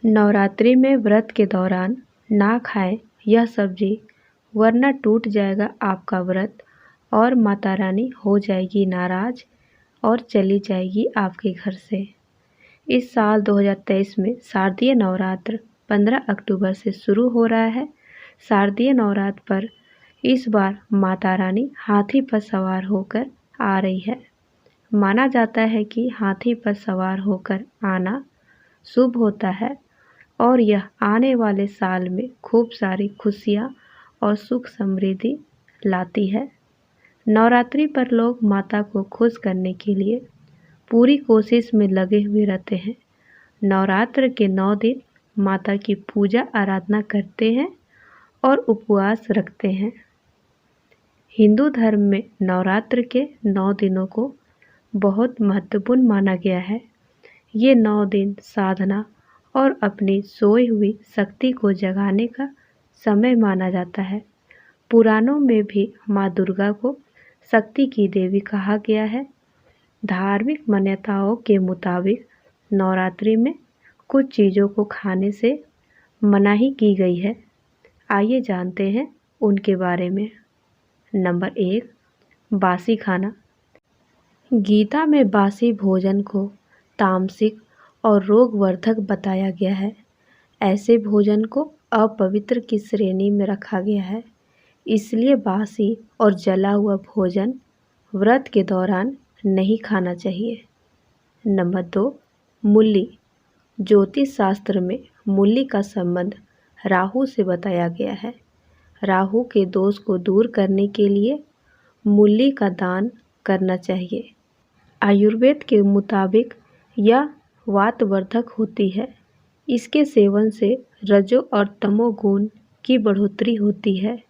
नवरात्रि में व्रत के दौरान ना खाएं यह सब्जी, वरना टूट जाएगा आपका व्रत और माता रानी हो जाएगी नाराज और चली जाएगी आपके घर से। इस साल 2023 में शारदीय नवरात्र 15 अक्टूबर से शुरू हो रहा है। शारदीय नवरात्र पर इस बार माता रानी हाथी पर सवार होकर आ रही है। माना जाता है कि हाथी पर सवार होकर आना शुभ होता है और यह आने वाले साल में खूब सारी खुशियाँ और सुख समृद्धि लाती है। नवरात्रि पर लोग माता को खुश करने के लिए पूरी कोशिश में लगे हुए रहते हैं। नवरात्र के 9 दिन माता की पूजा आराधना करते हैं और उपवास रखते हैं। हिंदू धर्म में नवरात्र के 9 दिनों को बहुत महत्वपूर्ण माना गया है। ये 9 दिन साधना और अपनी सोई हुई शक्ति को जगाने का समय माना जाता है। पुराणों में भी माँ दुर्गा को शक्ति की देवी कहा गया है। धार्मिक मान्यताओं के मुताबिक नवरात्रि में कुछ चीज़ों को खाने से मनाही की गई है। आइए जानते हैं उनके बारे में। नंबर 1, बासी खाना। गीता में बासी भोजन को तामसिक और रोगवर्धक बताया गया है। ऐसे भोजन को अपवित्र की श्रेणी में रखा गया है, इसलिए बासी और जला हुआ भोजन व्रत के दौरान नहीं खाना चाहिए। नंबर 2, मूली। ज्योतिष शास्त्र में मूली का संबंध राहु से बताया गया है। राहु के दोष को दूर करने के लिए मूली का दान करना चाहिए। आयुर्वेद के मुताबिक यह वातवर्धक होती है। इसके सेवन से रजो और तमो गुण की बढ़ोतरी होती है,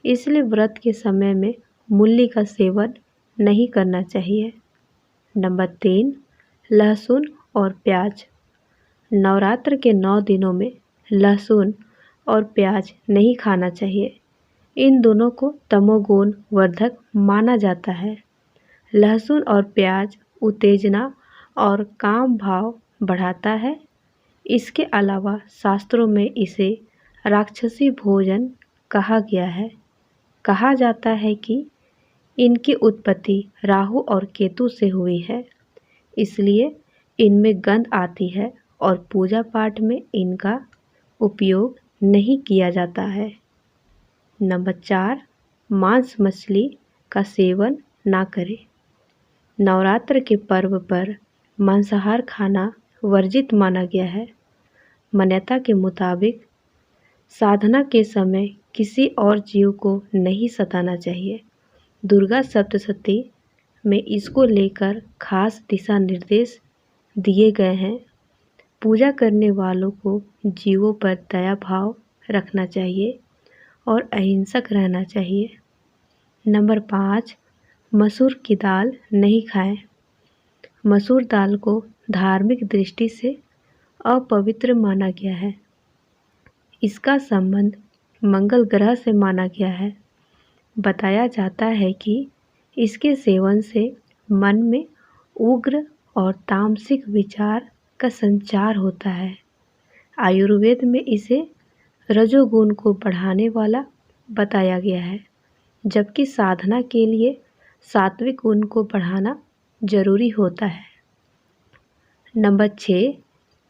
इसलिए व्रत के समय में मूली का सेवन नहीं करना चाहिए। नंबर 3, लहसुन और प्याज। नवरात्र के 9 दिनों में लहसुन और प्याज नहीं खाना चाहिए। इन दोनों को तमोगुण वर्धक माना जाता है। लहसुन और प्याज उत्तेजना और काम भाव बढ़ाता है। इसके अलावा शास्त्रों में इसे राक्षसी भोजन कहा गया है। कहा जाता है कि इनकी उत्पत्ति राहु और केतु से हुई है, इसलिए इनमें गंध आती है और पूजा पाठ में इनका उपयोग नहीं किया जाता है। नंबर 4, मांस मछली का सेवन ना करें। नवरात्र के पर्व पर मांसाहार खाना वर्जित माना गया है। मान्यता के मुताबिक साधना के समय किसी और जीव को नहीं सताना चाहिए। दुर्गा सप्तशती में इसको लेकर खास दिशा निर्देश दिए गए हैं। पूजा करने वालों को जीवों पर दया भाव रखना चाहिए और अहिंसक रहना चाहिए। नंबर 5, मसूर की दाल नहीं खाएं। मसूर दाल को धार्मिक दृष्टि से अपवित्र माना गया है। इसका संबंध मंगल ग्रह से माना गया है। बताया जाता है कि इसके सेवन से मन में उग्र और तामसिक विचार का संचार होता है। आयुर्वेद में इसे रजोगुण को बढ़ाने वाला बताया गया है, जबकि साधना के लिए सात्विक गुण को बढ़ाना जरूरी होता है। नंबर 6,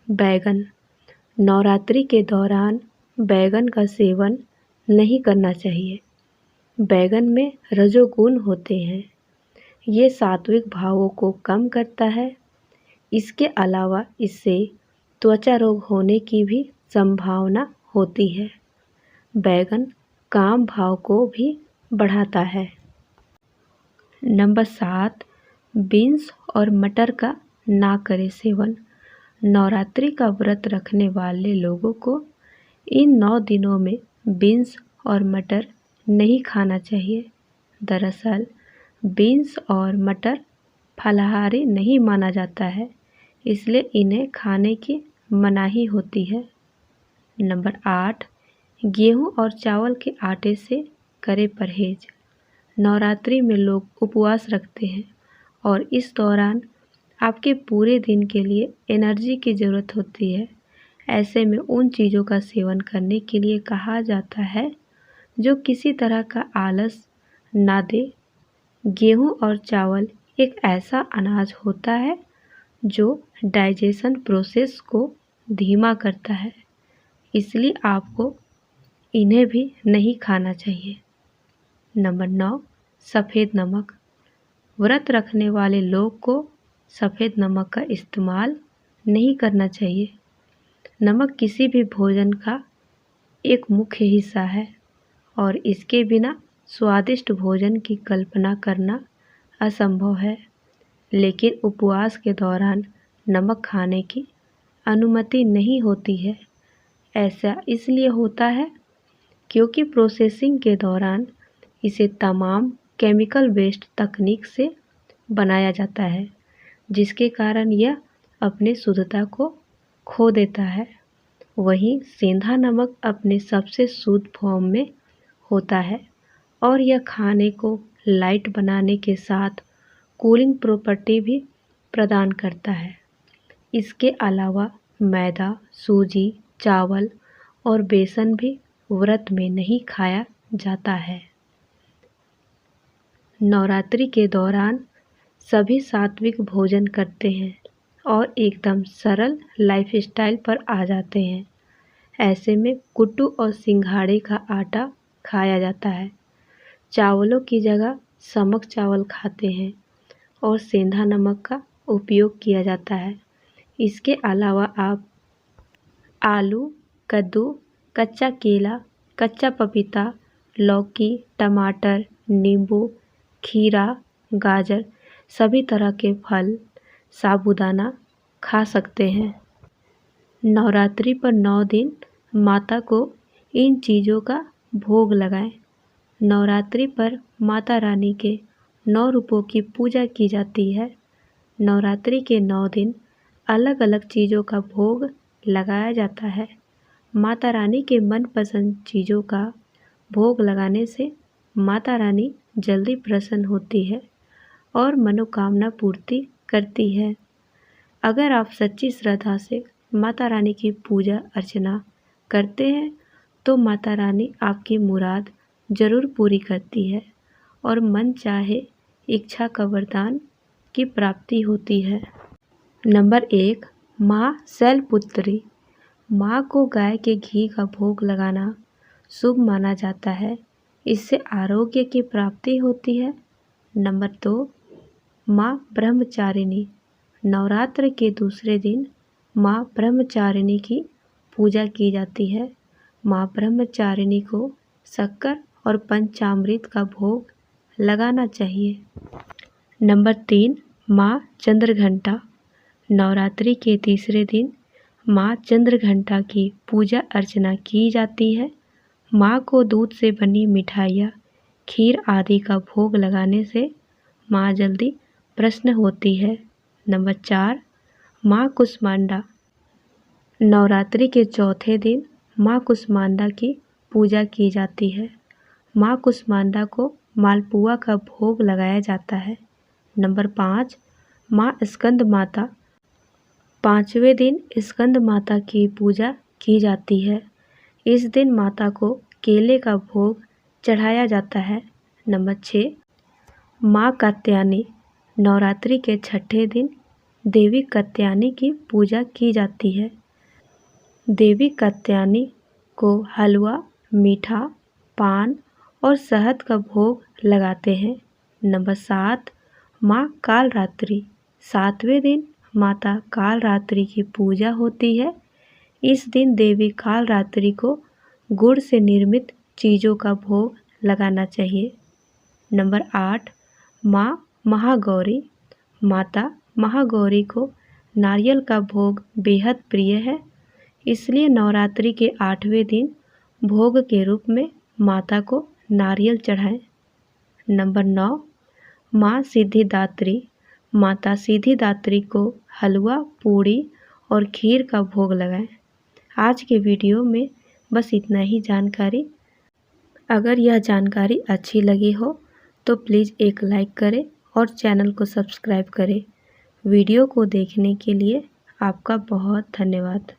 बैगन। नवरात्रि के दौरान बैगन का सेवन नहीं करना चाहिए। बैगन में रजोगुण होते हैं। ये सात्विक भावों को कम करता है। इसके अलावा इससे त्वचा रोग होने की भी संभावना होती है। बैगन काम भाव को भी बढ़ाता है। नंबर 7, बीन्स और मटर का ना करें सेवन। नवरात्रि का व्रत रखने वाले लोगों को इन 9 दिनों में बीन्स और मटर नहीं खाना चाहिए। दरअसल बीन्स और मटर फलाहारी नहीं माना जाता है, इसलिए इन्हें खाने की मनाही होती है। नंबर 8, गेहूं और चावल के आटे से करें परहेज। नवरात्रि में लोग उपवास रखते हैं और इस दौरान आपके पूरे दिन के लिए एनर्जी की ज़रूरत होती है। ऐसे में उन चीज़ों का सेवन करने के लिए कहा जाता है जो किसी तरह का आलस ना दे। गेहूँ और चावल एक ऐसा अनाज होता है जो डाइजेशन प्रोसेस को धीमा करता है, इसलिए आपको इन्हें भी नहीं खाना चाहिए। नंबर 9, सफ़ेद नमक। व्रत रखने वाले लोग को सफ़ेद नमक का इस्तेमाल नहीं करना चाहिए। नमक किसी भी भोजन का एक मुख्य हिस्सा है और इसके बिना स्वादिष्ट भोजन की कल्पना करना असंभव है। लेकिन उपवास के दौरान नमक खाने की अनुमति नहीं होती है। ऐसा इसलिए होता है क्योंकि प्रोसेसिंग के दौरान इसे तमाम केमिकल बेस्ड तकनीक से बनाया जाता है, जिसके कारण यह अपने शुद्धता को खो देता है। वहीं सेंधा नमक अपने सबसे शुद्ध फॉर्म में होता है और यह खाने को लाइट बनाने के साथ कूलिंग प्रॉपर्टी भी प्रदान करता है। इसके अलावा मैदा, सूजी, चावल और बेसन भी व्रत में नहीं खाया जाता है। नवरात्रि के दौरान सभी सात्विक भोजन करते हैं और एकदम सरल लाइफस्टाइल पर आ जाते हैं। ऐसे में कुट्टू और सिंघाड़े का आटा खाया जाता है। चावलों की जगह समक चावल खाते हैं और सेंधा नमक का उपयोग किया जाता है। इसके अलावा आप आलू, कद्दू, कच्चा केला, कच्चा पपीता, लौकी, टमाटर, नींबू, खीरा, गाजर, सभी तरह के फल, साबूदाना खा सकते हैं। नवरात्रि पर 9 दिन माता को इन चीज़ों का भोग लगाएं। नवरात्रि पर माता रानी के 9 रूपों की पूजा की जाती है। नवरात्रि के 9 दिन अलग अलग चीज़ों का भोग लगाया जाता है। माता रानी के मनपसंद चीज़ों का भोग लगाने से माता रानी जल्दी प्रसन्न होती है और मनोकामना पूर्ति करती है। अगर आप सच्ची श्रद्धा से माता रानी की पूजा अर्चना करते हैं तो माता रानी आपकी मुराद ज़रूर पूरी करती है और मन चाहे इच्छा का वरदान की प्राप्ति होती है। नंबर 1, माँ शैलपुत्री। माँ को गाय के घी का भोग लगाना शुभ माना जाता है। इससे आरोग्य की प्राप्ति होती है। नंबर 2, माँ ब्रह्मचारिणी। नवरात्र के दूसरे दिन माँ ब्रह्मचारिणी की पूजा की जाती है। माँ ब्रह्मचारिणी को शक्कर और पंचामृत का भोग लगाना चाहिए। नंबर 3, माँ चंद्रघंटा। नवरात्रि के तीसरे दिन माँ चंद्रघंटा की पूजा अर्चना की जाती है। माँ को दूध से बनी मिठाइयाँ, खीर आदि का भोग लगाने से माँ जल्दी प्रसन्न होती है। नंबर 4, माँ कुष्मांडा। नवरात्रि के चौथे दिन माँ कुष्मांडा की पूजा की जाती है। माँ कुष्मांडा को मालपुआ का भोग लगाया जाता है। नंबर 5, माँ स्कंद माता। 5वें दिन स्कंद माता की पूजा की जाती है। इस दिन माता को केले का भोग चढ़ाया जाता है। नंबर 6, माँ कात्यायनी। नवरात्रि के छठे दिन देवी कात्यायनी की पूजा की जाती है। देवी कात्यायनी को हलवा, मीठा, पान और शहद का भोग लगाते हैं। नंबर 7, माँ कालरात्रि। 7वें दिन माता कालरात्रि की पूजा होती है। इस दिन देवी कालरात्रि को गुड़ से निर्मित चीज़ों का भोग लगाना चाहिए। नंबर 8, माँ महागौरी। माता महागौरी को नारियल का भोग बेहद प्रिय है, इसलिए नवरात्रि के 8वें दिन भोग के रूप में माता को नारियल चढ़ाएं। नंबर 9, माँ सिद्धिदात्री। माता सिद्धिदात्री को हलवा, पूड़ी और खीर का भोग लगाएं। आज के वीडियो में बस इतना ही जानकारी। अगर यह जानकारी अच्छी लगी हो तो प्लीज़ एक लाइक करें और चैनल को सब्सक्राइब करें। वीडियो को देखने के लिए आपका बहुत धन्यवाद।